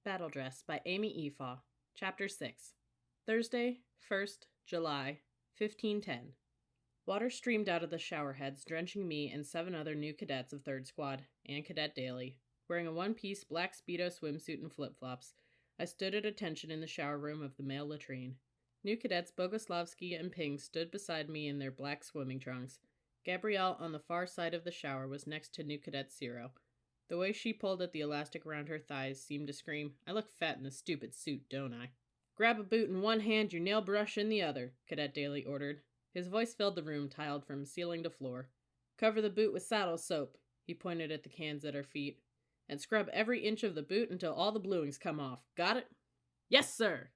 Battle Dress by Amy Efaw. Chapter 6. Thursday, 1st July, 1510. Water streamed out of the shower heads, drenching me and 7 other new cadets of 3rd Squad, and Cadet Daly. Wearing a one-piece black Speedo swimsuit and flip-flops, I stood at attention in the shower room of the male latrine. New cadets Bogoslavsky and Ping stood beside me in their black swimming trunks. Gabrielle on the far side of the shower was next to new cadet Ciro. The way she pulled at the elastic around her thighs seemed to scream, "I look fat in this stupid suit, don't I?" "Grab a boot in one hand, your nail brush in the other," Cadet Daly ordered. His voice filled the room, tiled from ceiling to floor. "Cover the boot with saddle soap," he pointed at the cans at our feet, "and scrub every inch of the boot until all the bluings come off. Got it?" "Yes, sir!"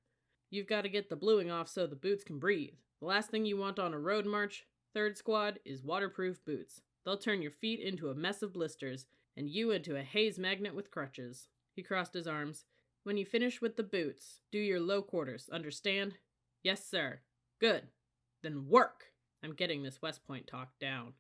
"You've got to get the bluing off so the boots can breathe. The last thing you want on a road march, 3rd Squad, is waterproof boots. They'll turn your feet into a mess of blisters, and you into a haze magnet with crutches." He crossed his arms. "When you finish with the boots, do your low quarters, understand?" "Yes, sir." "Good. Then work!" I'm getting this West Point talk down.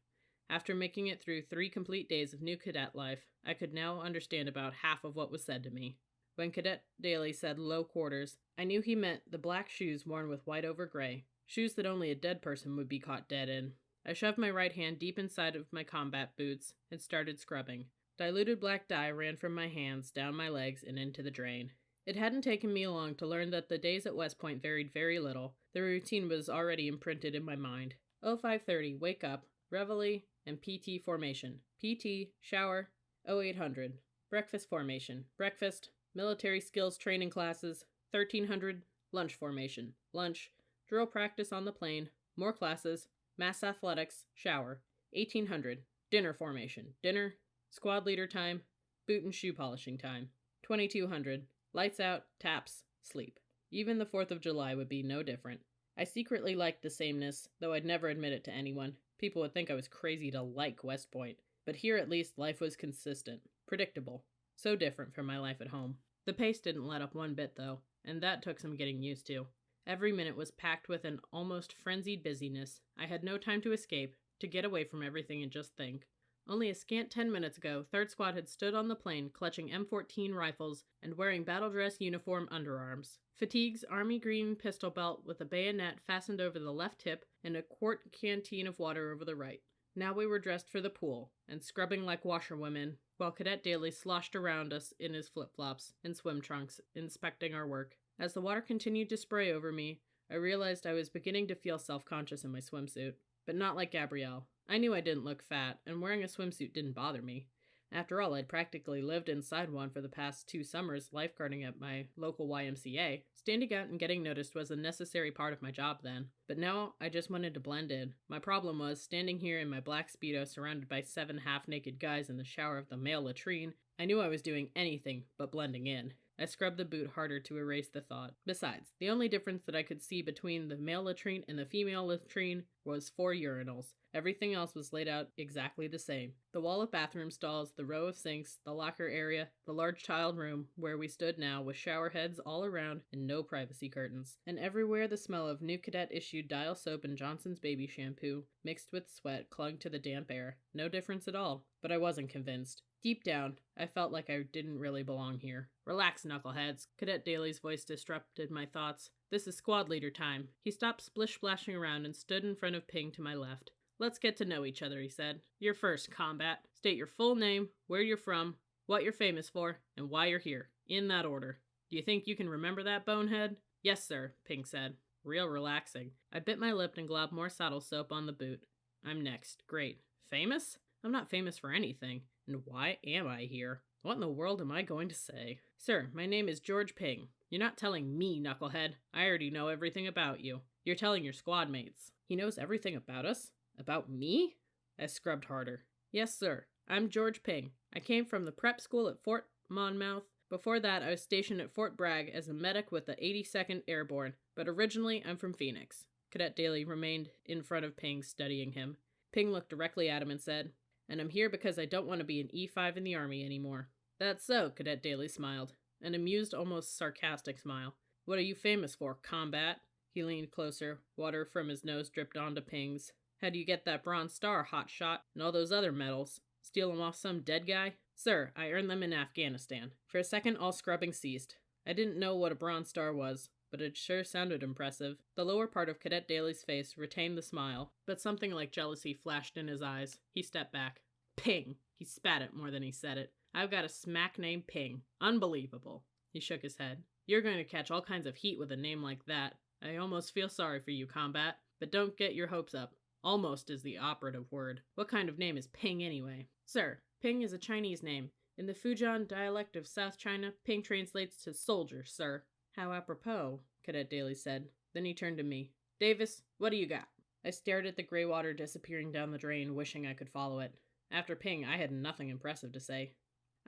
After making it through 3 complete days of new cadet life, I could now understand about half of what was said to me. When Cadet Daly said low quarters, I knew he meant the black shoes worn with white over gray, shoes that only a dead person would be caught dead in. I shoved my right hand deep inside of my combat boots and started scrubbing. Diluted black dye ran from my hands, down my legs, and into the drain. It hadn't taken me long to learn that the days at West Point varied very little. The routine was already imprinted in my mind. 0530, wake up, reveille, and PT formation. PT, shower, 0800, breakfast formation. Breakfast, military skills training classes. 1300, lunch formation. Lunch, drill practice on the plane, more classes, mass athletics, shower. 1800, dinner formation. Dinner, squad leader time, boot and shoe polishing time. 2200, lights out, taps, sleep. Even the 4th of July would be no different. I secretly liked the sameness, though I'd never admit it to anyone. People would think I was crazy to like West Point. But here at least life was consistent, predictable. So different from my life at home. The pace didn't let up one bit though, and that took some getting used to. Every minute was packed with an almost frenzied busyness. I had no time to escape, to get away from everything and just think. Only a scant 10 minutes ago, 3rd Squad had stood on the plane clutching M14 rifles and wearing battle dress uniform underarms. Fatigue's army green pistol belt with a bayonet fastened over the left hip and a quart canteen of water over the right. Now we were dressed for the pool and scrubbing like washerwomen, while Cadet Daly sloshed around us in his flip-flops and swim trunks, inspecting our work. As the water continued to spray over me, I realized I was beginning to feel self-conscious in my swimsuit, but not like Gabrielle. I knew I didn't look fat, and wearing a swimsuit didn't bother me. After all, I'd practically lived inside one for the past 2 summers lifeguarding at my local YMCA. Standing out and getting noticed was a necessary part of my job then. But now I just wanted to blend in. My problem was, standing here in my black Speedo surrounded by 7 half-naked guys in the shower of the male latrine, I knew I was doing anything but blending in. I scrubbed the boot harder to erase the thought. Besides, the only difference that I could see between the male latrine and the female latrine was 4 urinals. Everything else was laid out exactly the same. The wall of bathroom stalls, the row of sinks, the locker area, the large child room where we stood now with shower heads all around and no privacy curtains. And everywhere the smell of new cadet-issued Dial soap and Johnson's baby shampoo, mixed with sweat, clung to the damp air. No difference at all. But I wasn't convinced. Deep down, I felt like I didn't really belong here. "Relax, knuckleheads." Cadet Daly's voice disrupted my thoughts. "This is squad leader time." He stopped splish-splashing around and stood in front of Ping to my left. "Let's get to know each other," he said. "You're first, combat. State your full name, where you're from, what you're famous for, and why you're here. In that order. Do you think you can remember that, bonehead?" "Yes, sir," Ping said. Real relaxing. I bit my lip and globbed more saddle soap on the boot. I'm next. Great. Famous? I'm not famous for anything. And why am I here? What in the world am I going to say? "Sir, my name is George Ping." "You're not telling me, knucklehead. I already know everything about you. You're telling your squad mates." "He knows everything about us? About me?" I scrubbed harder. "Yes, sir. I'm George Ping. I came from the prep school at Fort Monmouth. Before that, I was stationed at Fort Bragg as a medic with the 82nd Airborne, but originally I'm from Phoenix." Cadet Daly remained in front of Ping, studying him. Ping looked directly at him and said, "And I'm here because I don't want to be an E5 in the Army anymore." "That's so," Cadet Daly smiled. An amused, almost sarcastic smile. "What are you famous for, combat?" He leaned closer. Water from his nose dripped onto Ping's. "How do you get that Bronze Star, hot shot, and all those other medals? Steal them off some dead guy?" Sir, I earned them in Afghanistan. For a second, all scrubbing ceased. I didn't know what a Bronze Star was, but it sure sounded impressive. The lower part of Cadet Daly's face retained the smile, but something like jealousy flashed in his eyes. He stepped back. Ping! He spat it more than he said it. I've got a smack named Ping. Unbelievable. He shook his head. You're going to catch all kinds of heat with a name like that. I almost feel sorry for you, Combat. But don't get your hopes up. Almost is the operative word. What kind of name is Ping anyway? Sir, Ping is a Chinese name. In the Fujian dialect of South China, Ping translates to soldier, sir. How apropos, Cadet Daly said. Then he turned to me. Davis, what do you got? I stared at the gray water disappearing down the drain, wishing I could follow it. After Ping, I had nothing impressive to say.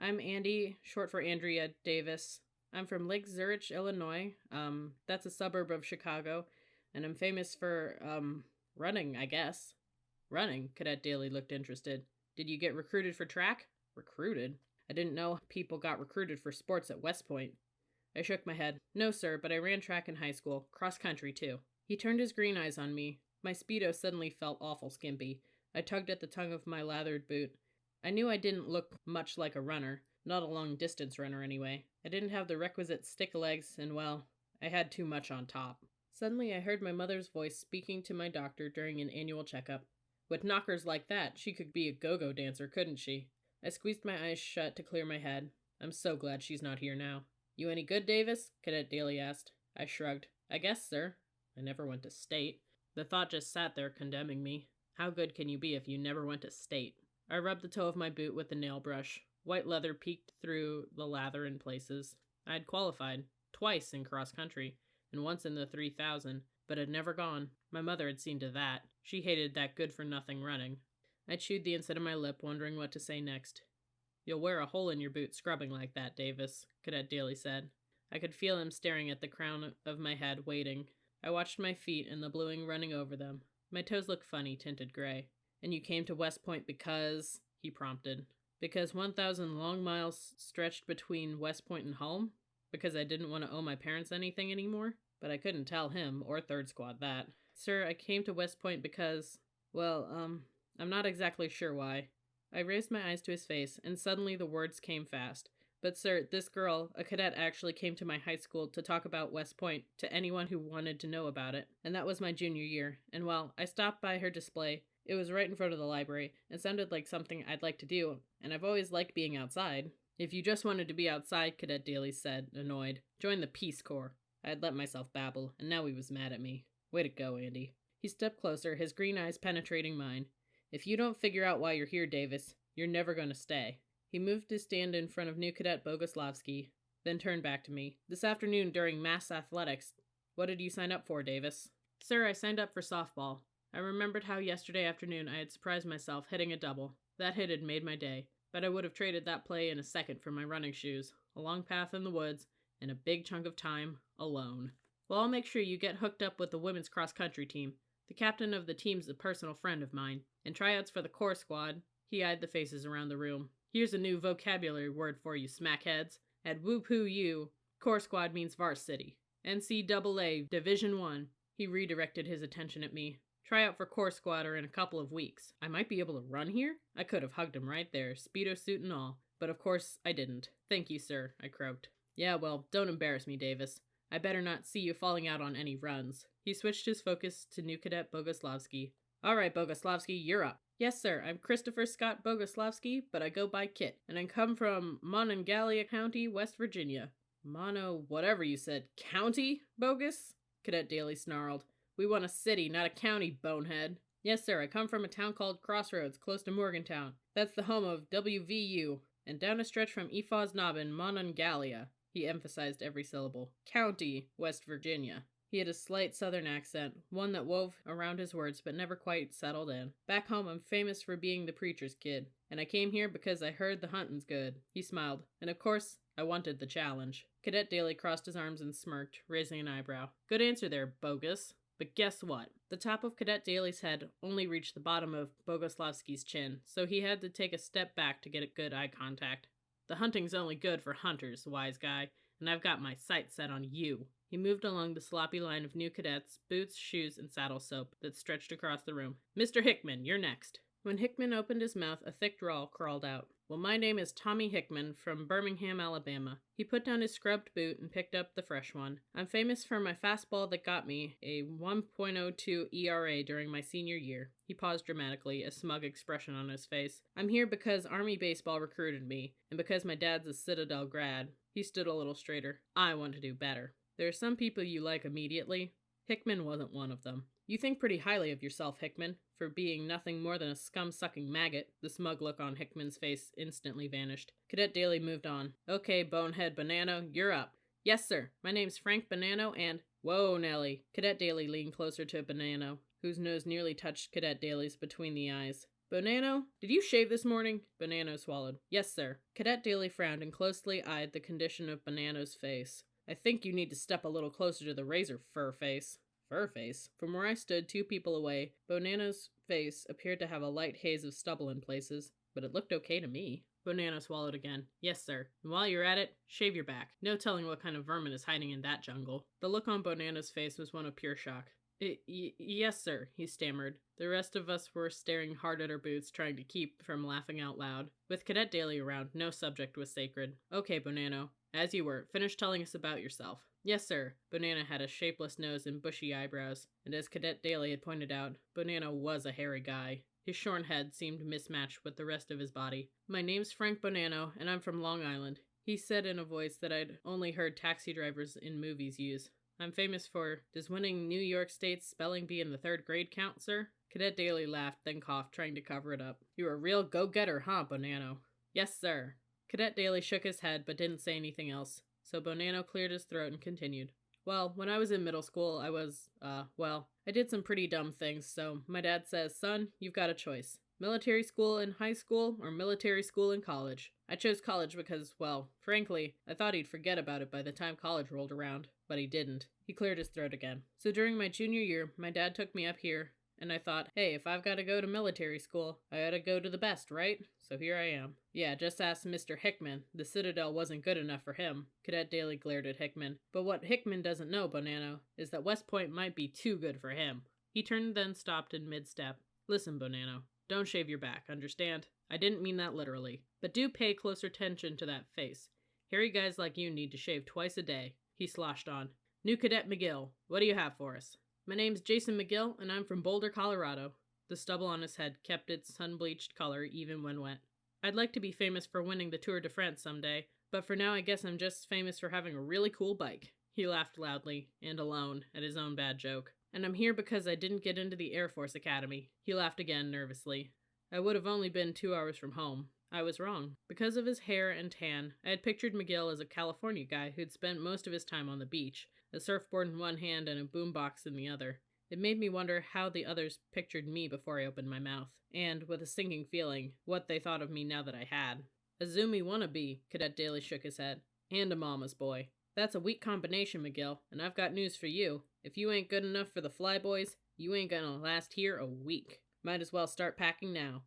I'm Andy, short for Andrea Davis. I'm from Lake Zurich, Illinois. That's a suburb of Chicago. And I'm famous for, running, I guess. Running? Cadet Daly looked interested. Did you get recruited for track? Recruited? I didn't know people got recruited for sports at West Point. I shook my head. No, sir, but I ran track in high school. Cross country, too. He turned his green eyes on me. My Speedo suddenly felt awful skimpy. I tugged at the tongue of my lathered boot. I knew I didn't look much like a runner. Not a long-distance runner, anyway. I didn't have the requisite stick legs, and, well, I had too much on top. Suddenly I heard my mother's voice speaking to my doctor during an annual checkup. With knockers like that, she could be a go-go dancer, couldn't she? I squeezed my eyes shut to clear my head. I'm so glad she's not here now. You any good, Davis? Cadet Daly asked. I shrugged. I guess, sir. I never went to state. The thought just sat there condemning me. How good can you be if you never went to state? I rubbed the toe of my boot with the nail brush. White leather peeked through the lather in places. I had qualified. Twice in cross-country, and once in the 3,000, but had never gone. My mother had seen to that. She hated that good-for-nothing running. I chewed the inside of my lip, wondering what to say next. You'll wear a hole in your boot scrubbing like that, Davis, Cadet Daly said. I could feel him staring at the crown of my head, waiting. I watched my feet and the bluing running over them. My toes looked funny, tinted gray. And you came to West Point because, he prompted. Because 1,000 long miles stretched between West Point and home? Because I didn't want to owe my parents anything anymore? But I couldn't tell him or Third Squad that. Sir, I came to West Point because, well, I'm not exactly sure why. I raised my eyes to his face, and suddenly the words came fast. But sir, this girl, a cadet, actually came to my high school to talk about West Point to anyone who wanted to know about it. And that was my junior year. And well, I stopped by her display. It was right in front of the library, and sounded like something I'd like to do, and I've always liked being outside. If you just wanted to be outside, Cadet Daly said, annoyed, join the Peace Corps. I had let myself babble, and now he was mad at me. Way to go, Andy. He stepped closer, his green eyes penetrating mine. If you don't figure out why you're here, Davis, you're never going to stay. He moved to stand in front of new cadet Boguslavsky, then turned back to me. This afternoon during mass athletics, what did you sign up for, Davis? Sir, I signed up for softball. I remembered how yesterday afternoon I had surprised myself hitting a double. That hit had made my day, but I would have traded that play in a second for my running shoes, a long path in the woods, and a big chunk of time alone. Well, I'll make sure you get hooked up with the women's cross-country team. The captain of the team's a personal friend of mine. And tryouts for the Corps Squad. He eyed the faces around the room. Here's a new vocabulary word for you, smackheads. At Whoop-Hoo U, Corps Squad means varsity. NCAA Division 1. He redirected his attention at me. Tryout for Corps Squad are in a couple of weeks. I might be able to run here? I could have hugged him right there, Speedo suit and all. But of course, I didn't. Thank you, sir, I croaked. Yeah, well, don't embarrass me, Davis. I better not see you falling out on any runs. He switched his focus to new cadet Boguslavsky. All right, Boguslavsky, you're up. Yes, sir, I'm Christopher Scott Boguslavsky, but I go by Kit, and I come from Monongalia County, West Virginia. Whatever you said. County, Bogus? Cadet Daly snarled. We want a city, not a county, bonehead. Yes, sir, I come from a town called Crossroads, close to Morgantown. That's the home of WVU, and down a stretch from Efaw's knob in Monongalia. He emphasized every syllable. County, West Virginia. He had a slight southern accent, one that wove around his words but never quite settled in. Back home, I'm famous for being the preacher's kid, and I came here because I heard the hunting's good. He smiled, and of course, I wanted the challenge. Cadet Daly crossed his arms and smirked, raising an eyebrow. Good answer there, Bogus. But guess what? The top of Cadet Daly's head only reached the bottom of Boguslavsky's chin, so he had to take a step back to get a good eye contact. The hunting's only good for hunters, wise guy, and I've got my sights set on you. He moved along the sloppy line of new cadets, boots, shoes, and saddle soap that stretched across the room. Mr. Hickman, you're next. When Hickman opened his mouth, a thick drawl crawled out. Well, my name is Tommy Hickman from Birmingham, Alabama. He put down his scrubbed boot and picked up the fresh one. I'm famous for my fastball that got me a 1.02 ERA during my senior year. He paused dramatically, a smug expression on his face. I'm here because Army baseball recruited me, and because my dad's a Citadel grad. He stood a little straighter. I want to do better. There are some people you like immediately. Hickman wasn't one of them. You think pretty highly of yourself, Hickman, for being nothing more than a scum-sucking maggot. The smug look on Hickman's face instantly vanished. Cadet Daly moved on. Okay, bonehead Bonanno, you're up. Yes, sir. My name's Frank Bonanno and... Whoa, Nellie. Cadet Daly leaned closer to Bonanno, whose nose nearly touched Cadet Daly's between the eyes. Bonanno, did you shave this morning? Bonanno swallowed. Yes, sir. Cadet Daly frowned and closely eyed the condition of Bonanno's face. I think you need to step a little closer to the razor, Furface. Furface? From where I stood 2 people away, Bonanno's face appeared to have a light haze of stubble in places, but it looked okay to me. Bonanno swallowed again. Yes, sir. And while you're at it, shave your back. No telling what kind of vermin is hiding in that jungle. The look on Bonanno's face was one of pure shock. Yes, sir, he stammered. The rest of us were staring hard at our boots, trying to keep from laughing out loud. With Cadet Daly around, no subject was sacred. Okay, Bonanno. As you were, finish telling us about yourself. Yes, sir. Bonanno had a shapeless nose and bushy eyebrows, and as Cadet Daly had pointed out, Bonanno was a hairy guy. His shorn head seemed mismatched with the rest of his body. My name's Frank Bonanno, and I'm from Long Island, he said in a voice that I'd only heard taxi drivers in movies use. I'm famous for, does winning New York State's spelling bee in the 3rd grade count, sir? Cadet Daly laughed, then coughed, trying to cover it up. You're a real go-getter, huh, Bonanno? Yes, sir. Cadet Daly shook his head, but didn't say anything else, so Bonanno cleared his throat and continued. Well, when I was in middle school, I did some pretty dumb things, so my dad says, son, you've got a choice. Military school in high school or military school in college. I chose college because, well, frankly, I thought he'd forget about it by the time college rolled around, but he didn't. He cleared his throat again. So during my junior year, my dad took me up here, and I thought, hey, if I've got to go to military school, I ought to go to the best, right? So here I am. Yeah, just ask Mr. Hickman. The Citadel wasn't good enough for him. Cadet Daly glared at Hickman. But what Hickman doesn't know, Bonanno, is that West Point might be too good for him. He turned then stopped in mid-step. Listen, Bonanno, don't shave your back, understand? I didn't mean that literally. But do pay closer attention to that face. Hairy guys like you need to shave twice a day. He sloshed on. New Cadet McGill, what do you have for us? My name's Jason McGill, and I'm from Boulder, Colorado. The stubble on his head kept its sun-bleached color even when wet. I'd like to be famous for winning the Tour de France someday, but for now I guess I'm just famous for having a really cool bike. He laughed loudly, and alone, at his own bad joke. And I'm here because I didn't get into the Air Force Academy. He laughed again nervously. I would have only been 2 hours from home. I was wrong. Because of his hair and tan, I had pictured McGill as a California guy who'd spent most of his time on the beach, a surfboard in one hand and a boombox in the other. It made me wonder how the others pictured me before I opened my mouth, and, with a sinking feeling, what they thought of me now that I had. A zoomy wannabe, Cadet Daly shook his head. And a mama's boy. That's a weak combination, McGill, and I've got news for you. If you ain't good enough for the Flyboys, you ain't gonna last here a week. Might as well start packing now.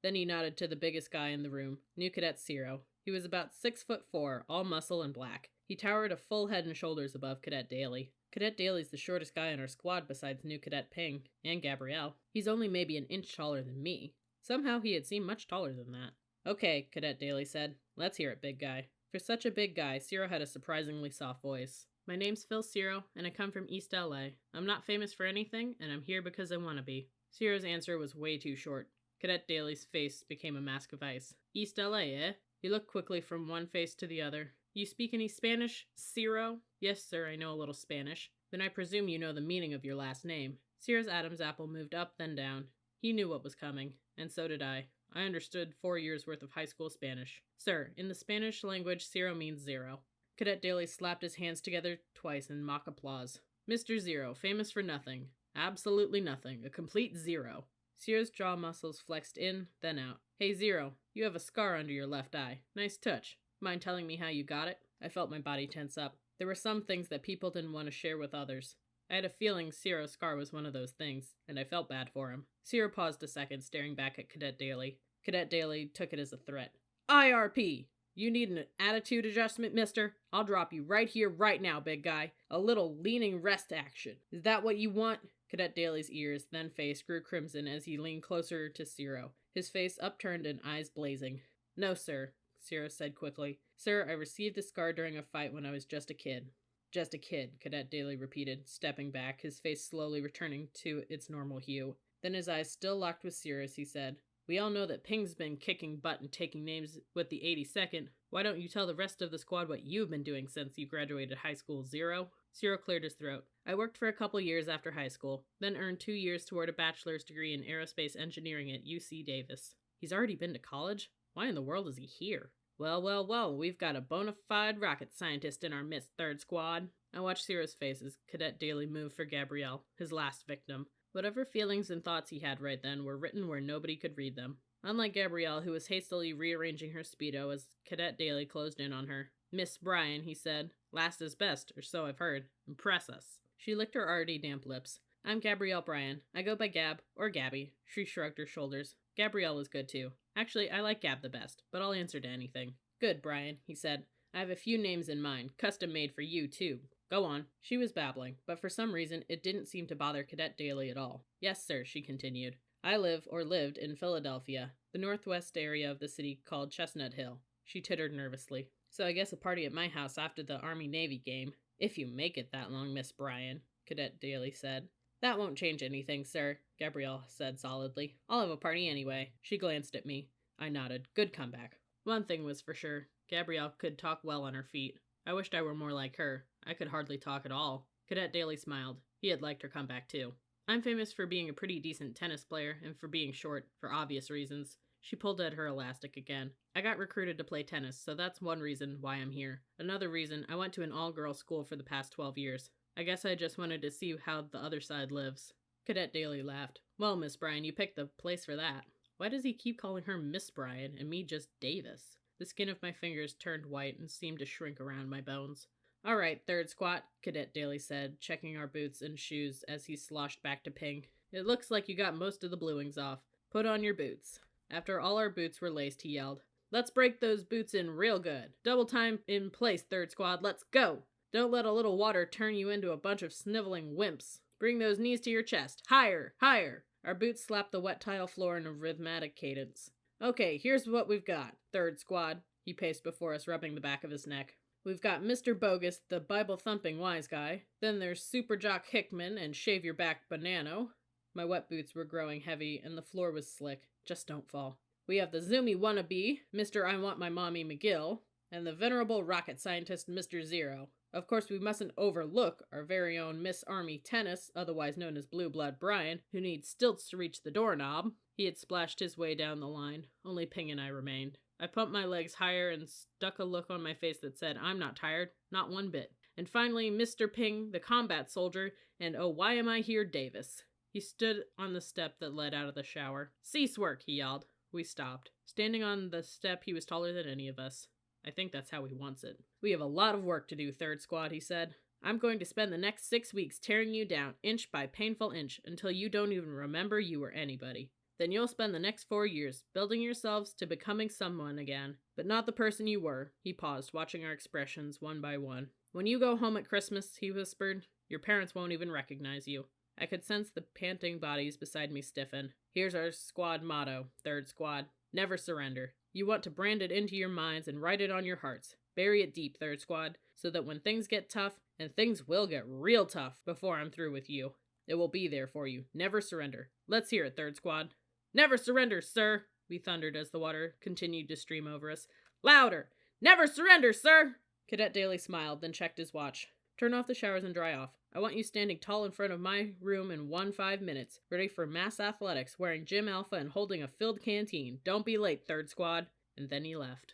Then he nodded to the biggest guy in the room, New Cadet Zero. He was about 6'4", all muscle and black. He towered a full head and shoulders above Cadet Daly. Cadet Daly's the shortest guy in our squad besides New Cadet Ping and Gabrielle. He's only maybe an inch taller than me. Somehow he had seemed much taller than that. Okay, Cadet Daly said. Let's hear it, big guy. For such a big guy, Zero had a surprisingly soft voice. My name's Phil Zero, and I come from East LA. I'm not famous for anything, and I'm here because I want to be. Zero's answer was way too short. Cadet Daly's face became a mask of ice. East LA, eh? He looked quickly from one face to the other. You speak any Spanish, Zero? Yes, sir, I know a little Spanish. Then I presume you know the meaning of your last name. Zero's Adam's apple moved up, then down. He knew what was coming, and so did I. I understood 4 years' worth of high school Spanish. Sir, in the Spanish language, Zero means zero. Cadet Daly slapped his hands together twice in mock applause. Mr. Zero, famous for nothing. Absolutely nothing. A complete zero. Zero's jaw muscles flexed in, then out. Hey, Zero, you have a scar under your left eye. Nice touch. Mind telling me how you got it? I felt my body tense up. There were some things that people didn't want to share with others. I had a feeling Zero's scar was one of those things, and I felt bad for him. Zero paused a second, staring back at Cadet Daly. Cadet Daly took it as a threat. IRP! You need an attitude adjustment, mister? I'll drop you right here, right now, big guy. A little leaning rest action. Is that what you want? Cadet Daly's ears, then face, grew crimson as he leaned closer to Zero, his face upturned and eyes blazing. No, sir, Cyril said quickly. Sir, I received the scar during a fight when I was just a kid. Just a kid, Cadet Daly repeated, stepping back, his face slowly returning to its normal hue. Then, his eyes still locked with Cyrus, he said, We all know that Ping's been kicking butt and taking names with the 82nd. Why don't you tell the rest of the squad what you've been doing since you graduated high school, Zero? Cyril cleared his throat. I worked for a couple years after high school, then earned 2 years toward a bachelor's degree in aerospace engineering at UC Davis. He's already been to college? Why in the world is he here? Well, we've got a bona fide rocket scientist in our midst, third squad. I watched Cyril's face as Cadet Daly moved for Gabrielle, his last victim. Whatever feelings and thoughts he had right then were written where nobody could read them. Unlike Gabrielle, who was hastily rearranging her Speedo as Cadet Daly closed in on her. Miss Bryan, he said. Last is best, or so I've heard. Impress us. She licked her already damp lips. I'm Gabrielle Bryan. I go by Gab, or Gabby. She shrugged her shoulders. Gabrielle is good too. Actually, I like Gab the best, but I'll answer to anything. Good, Bryan, he said. I have a few names in mind, custom made for you too. Go on. She was babbling, but for some reason it didn't seem to bother Cadet Daly at all. Yes, sir, she continued. I live, or lived, in Philadelphia, the northwest area of the city called Chestnut Hill. She tittered nervously. So I guess a party at my house after the Army-Navy game. If you make it that long, Miss Bryan, Cadet Daly said. That won't change anything, sir, Gabrielle said solidly. I'll have a party anyway. She glanced at me. I nodded. Good comeback. One thing was for sure. Gabrielle could talk well on her feet. I wished I were more like her. I could hardly talk at all. Cadet Daly smiled. He had liked her comeback too. I'm famous for being a pretty decent tennis player and for being short, for obvious reasons. She pulled at her elastic again. I got recruited to play tennis, so that's one reason why I'm here. Another reason, I went to an all-girls school for the past 12 years. I guess I just wanted to see how the other side lives. Cadet Daly laughed. Well, Miss Bryan, you picked the place for that. Why does he keep calling her Miss Bryan and me just Davis? The skin of my fingers turned white and seemed to shrink around my bones. All right, third squat, Cadet Daly said, checking our boots and shoes as he sloshed back to Ping. It looks like you got most of the bluings off. Put on your boots. After all our boots were laced, he yelled, Let's break those boots in real good. Double time in place, third squad. Let's go. Don't let a little water turn you into a bunch of sniveling wimps. Bring those knees to your chest. Higher, higher. Our boots slapped the wet tile floor in a rhythmic cadence. Okay, here's what we've got, third squad. He paced before us, rubbing the back of his neck. We've got Mr. Bogus, the Bible-thumping wise guy. Then there's Super Jock Hickman and Shave Your Back Banano. My wet boots were growing heavy, and the floor was slick. Just don't fall. We have the Zoomy wannabe, Mr. I Want My Mommy McGill, and the venerable rocket scientist, Mr. Zero. Of course, we mustn't overlook our very own Miss Army Tennis, otherwise known as Blue Blood Bryan, who needs stilts to reach the doorknob. He had splashed his way down the line. Only Ping and I remained. I pumped my legs higher and stuck a look on my face that said, I'm not tired, not one bit. And finally, Mr. Ping, the combat soldier, and oh, why am I here, Davis? He stood on the step that led out of the shower. Cease work, he yelled. We stopped. Standing on the step, he was taller than any of us. I think that's how he wants it. We have a lot of work to do, third squad, he said. I'm going to spend the next 6 weeks tearing you down, inch by painful inch, until you don't even remember you were anybody. Then you'll spend the next 4 years building yourselves to becoming someone again, but not the person you were. He paused, watching our expressions one by one. When you go home at Christmas, he whispered, your parents won't even recognize you. I could sense the panting bodies beside me stiffen. Here's our squad motto, third squad. Never surrender. You want to brand it into your minds and write it on your hearts. Bury it deep, third squad, so that when things get tough, and things will get real tough before I'm through with you, it will be there for you. Never surrender. Let's hear it, third squad. Never surrender, sir, we thundered as the water continued to stream over us. Louder! Never surrender, sir! Cadet Daly smiled, then checked his watch. Turn off the showers and dry off. I want you standing tall in front of my room in 5 minutes, ready for mass athletics, wearing gym alpha and holding a filled canteen. Don't be late, third squad. And then he left.